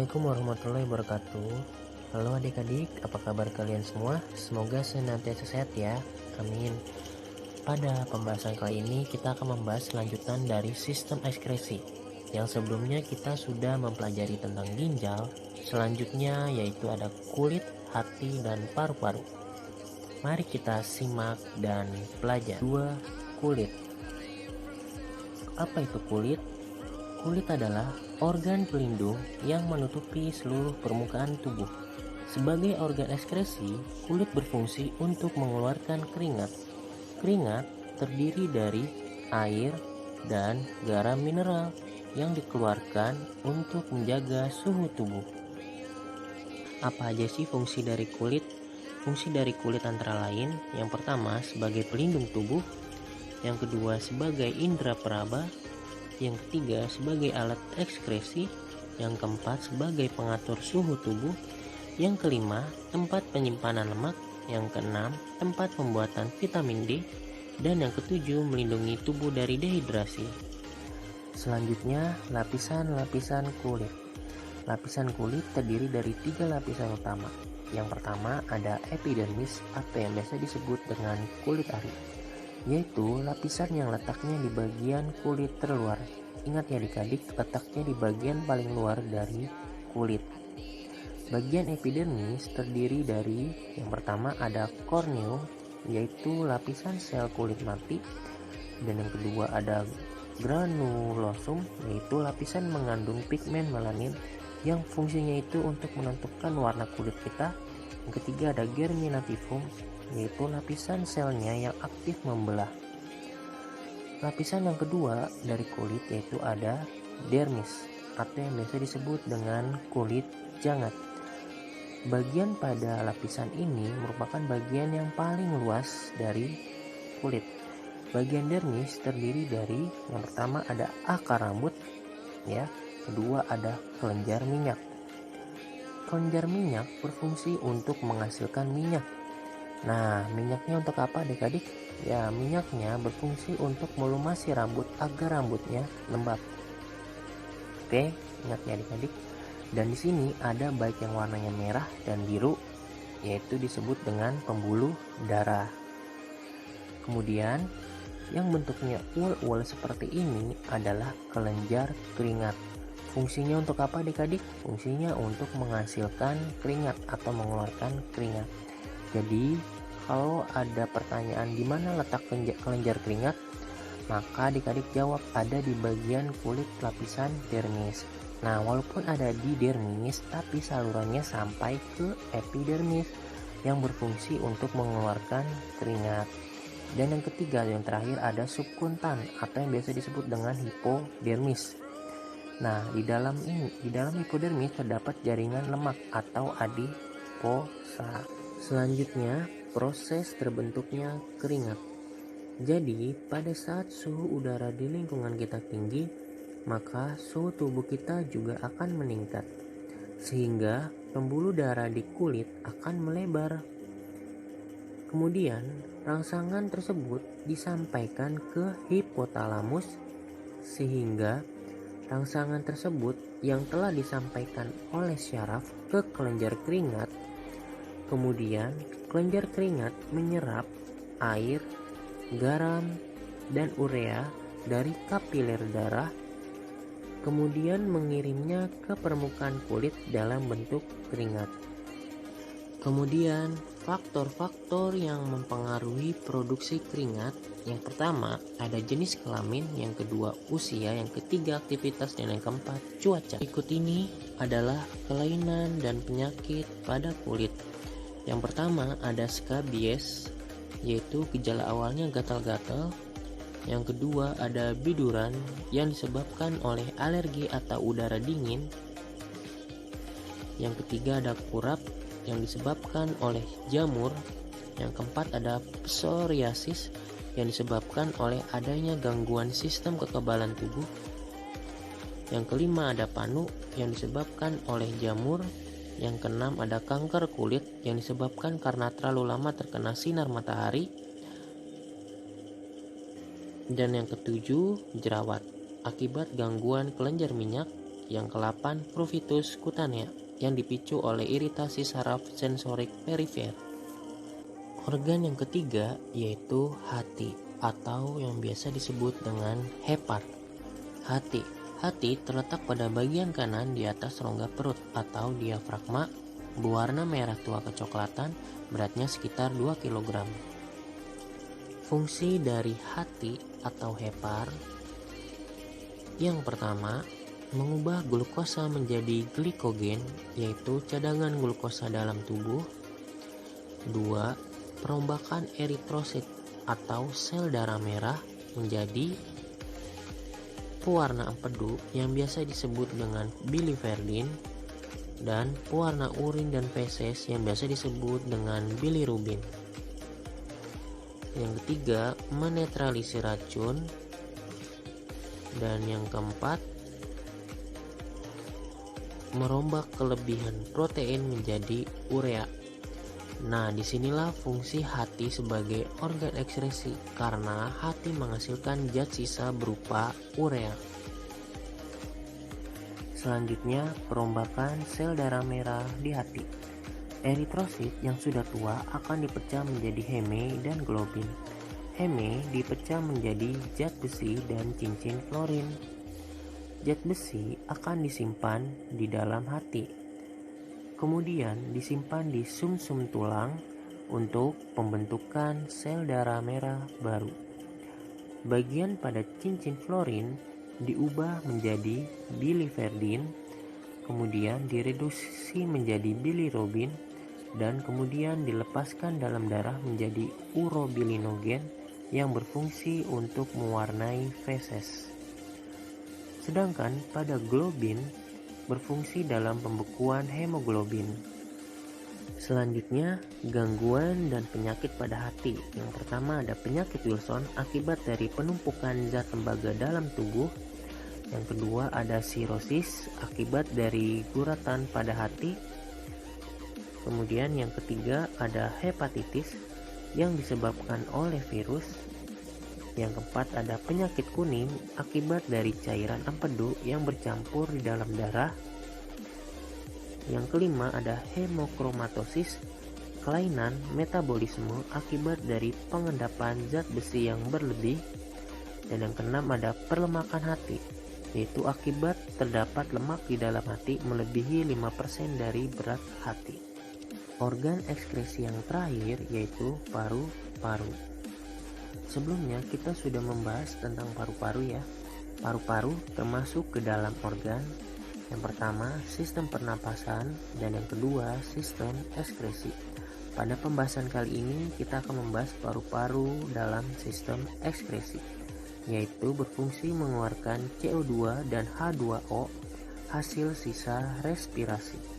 Assalamualaikum warahmatullahi wabarakatuh. Halo adik-adik, apa kabar kalian semua? Semoga senantiasa sehat ya. Amin. Pada pembahasan kali ini kita akan membahas lanjutan dari sistem ekskresi. Yang sebelumnya kita sudah mempelajari tentang ginjal. Selanjutnya yaitu ada kulit, hati, dan paru-paru. Mari kita simak dan pelajari. 2. Kulit. Apa itu kulit? Kulit adalah organ pelindung yang menutupi seluruh permukaan tubuh. Sebagai organ ekskresi, kulit berfungsi untuk mengeluarkan keringat. Keringat terdiri dari air dan garam mineral yang dikeluarkan untuk menjaga suhu tubuh. Apa aja sih fungsi dari kulit? Fungsi dari kulit antara lain, yang pertama sebagai pelindung tubuh, yang kedua sebagai indera peraba, yang ketiga sebagai alat ekskresi, yang keempat sebagai pengatur suhu tubuh, yang kelima tempat penyimpanan lemak, yang keenam tempat pembuatan vitamin D, dan yang ketujuh melindungi tubuh dari dehidrasi. Selanjutnya lapisan-lapisan kulit. Lapisan kulit terdiri dari 3 lapisan utama. Yang pertama ada epidermis atau yang biasa disebut dengan kulit ari, yaitu lapisan yang letaknya di bagian kulit terluar. Ingat ya adik-adik, letaknya di bagian paling luar dari kulit. Bagian epidermis terdiri dari yang pertama ada korneum, yaitu lapisan sel kulit mati, dan yang kedua ada granulosum, yaitu lapisan mengandung pigmen melanin yang fungsinya itu untuk menentukan warna kulit kita. Yang ketiga ada germinativum, yaitu lapisan selnya yang aktif membelah. Lapisan yang kedua dari kulit yaitu ada dermis atau yang biasa disebut dengan kulit jangat. Bagian pada lapisan ini merupakan bagian yang paling luas dari kulit. Bagian dermis terdiri dari yang pertama ada akar rambut, ya, kedua ada kelenjar minyak. Kelenjar minyak berfungsi untuk menghasilkan minyak. Nah, minyaknya untuk apa adik-adik? Ya, minyaknya berfungsi untuk melumasi rambut agar rambutnya lembab. Oke, ingat ya adik-adik. Dan di sini ada baik yang warnanya merah dan biru, yaitu disebut dengan pembuluh darah. Kemudian, yang bentuknya ual-ual seperti ini adalah kelenjar keringat. Fungsinya untuk apa adik-adik? Fungsinya untuk menghasilkan keringat atau mengeluarkan keringat. Jadi kalau ada pertanyaan di mana letak kelenjar keringat, maka adik-adik jawab ada di bagian kulit lapisan dermis. Nah, walaupun ada di dermis, tapi salurannya sampai ke epidermis yang berfungsi untuk mengeluarkan keringat. Dan yang ketiga, yang terakhir ada subkuntan atau yang biasa disebut dengan hipodermis. Nah, di dalam hipodermis terdapat jaringan lemak atau adiposa. Selanjutnya, proses terbentuknya keringat. Jadi, pada saat suhu udara di lingkungan kita tinggi, maka suhu tubuh kita juga akan meningkat, sehingga pembuluh darah di kulit akan melebar. Kemudian, rangsangan tersebut disampaikan ke hipotalamus, sehingga rangsangan tersebut yang telah disampaikan oleh syaraf ke kelenjar keringat. Kemudian kelenjar keringat menyerap air, garam, dan urea dari kapiler darah, kemudian mengirimnya ke permukaan kulit dalam bentuk keringat. Kemudian faktor-faktor yang mempengaruhi produksi keringat, yang pertama ada jenis kelamin, yang kedua usia, yang ketiga aktivitas, dan yang keempat cuaca. Berikut ini adalah kelainan dan penyakit pada kulit. Yang pertama ada skabies, yaitu gejala awalnya gatal-gatal. Yang kedua ada biduran yang disebabkan oleh alergi atau udara dingin. Yang ketiga ada kurap yang disebabkan oleh jamur. Yang keempat ada psoriasis yang disebabkan oleh adanya gangguan sistem kekebalan tubuh. Yang kelima ada panu yang disebabkan oleh jamur. Yang keenam ada kanker kulit yang disebabkan karena terlalu lama terkena sinar matahari. Dan yang ketujuh jerawat akibat gangguan kelenjar minyak. Yang ke-8, pruvitus cutanea yang dipicu oleh iritasi saraf sensorik perifer. Organ yang ketiga yaitu hati atau yang biasa disebut dengan hepar. Hati terletak pada bagian kanan di atas rongga perut atau diafragma, berwarna merah tua kecoklatan, beratnya sekitar 2 kg. Fungsi dari hati atau hepar yang pertama, mengubah glukosa menjadi glikogen, yaitu cadangan glukosa dalam tubuh. 2. Perombakan eritrosit atau sel darah merah menjadi pewarna empedu yang biasa disebut dengan biliverdin, dan pewarna urin dan feses yang biasa disebut dengan bilirubin. Yang ketiga, menetralisir racun. Dan yang keempat, merombak kelebihan protein menjadi urea. Nah, disinilah fungsi hati sebagai organ ekskresi karena hati menghasilkan zat sisa berupa urea. Selanjutnya, perombakan sel darah merah di hati. Eritrosit yang sudah tua akan dipecah menjadi heme dan globin. Heme dipecah menjadi zat besi dan cincin klorin. Zat besi akan disimpan di dalam hati, kemudian disimpan di sumsum tulang untuk pembentukan sel darah merah baru. Bagian pada cincin florin diubah menjadi biliverdin, kemudian direduksi menjadi bilirubin, dan kemudian dilepaskan dalam darah menjadi urobilinogen yang berfungsi untuk mewarnai feses. Sedangkan pada globin berfungsi dalam pembekuan hemoglobin. Selanjutnya, gangguan dan penyakit pada hati. Yang pertama ada penyakit Wilson akibat dari penumpukan zat tembaga dalam tubuh. Yang kedua ada sirosis akibat dari guratan pada hati. Kemudian yang ketiga ada hepatitis yang disebabkan oleh virus. Yang keempat ada penyakit kuning akibat dari cairan empedu yang bercampur di dalam darah. Yang kelima ada hemokromatosis, kelainan metabolisme akibat dari pengendapan zat besi yang berlebih. Dan yang keenam ada perlemakan hati, yaitu akibat terdapat lemak di dalam hati melebihi 5% dari berat hati. Organ ekskresi yang terakhir yaitu paru-paru. Sebelumnya kita sudah membahas tentang paru-paru ya. Paru-paru termasuk ke dalam organ. Yang pertama sistem pernapasan dan yang kedua sistem ekskresi. Pada pembahasan kali ini kita akan membahas paru-paru dalam sistem ekskresi, yaitu berfungsi mengeluarkan CO2 dan H2O hasil sisa respirasi.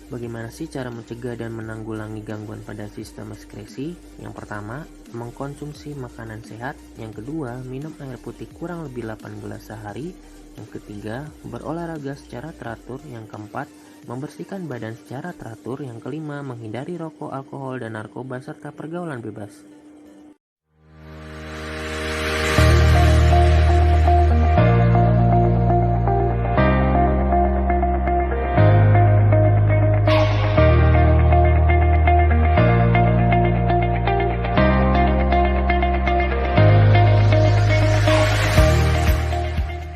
Bagaimana sih cara mencegah dan menanggulangi gangguan pada sistem ekskresi? Yang pertama, mengkonsumsi makanan sehat. Yang kedua, minum air putih kurang lebih 8 gelas sehari. Yang ketiga, berolahraga secara teratur. Yang keempat, membersihkan badan secara teratur. Yang kelima, menghindari rokok, alkohol, dan narkoba serta pergaulan bebas.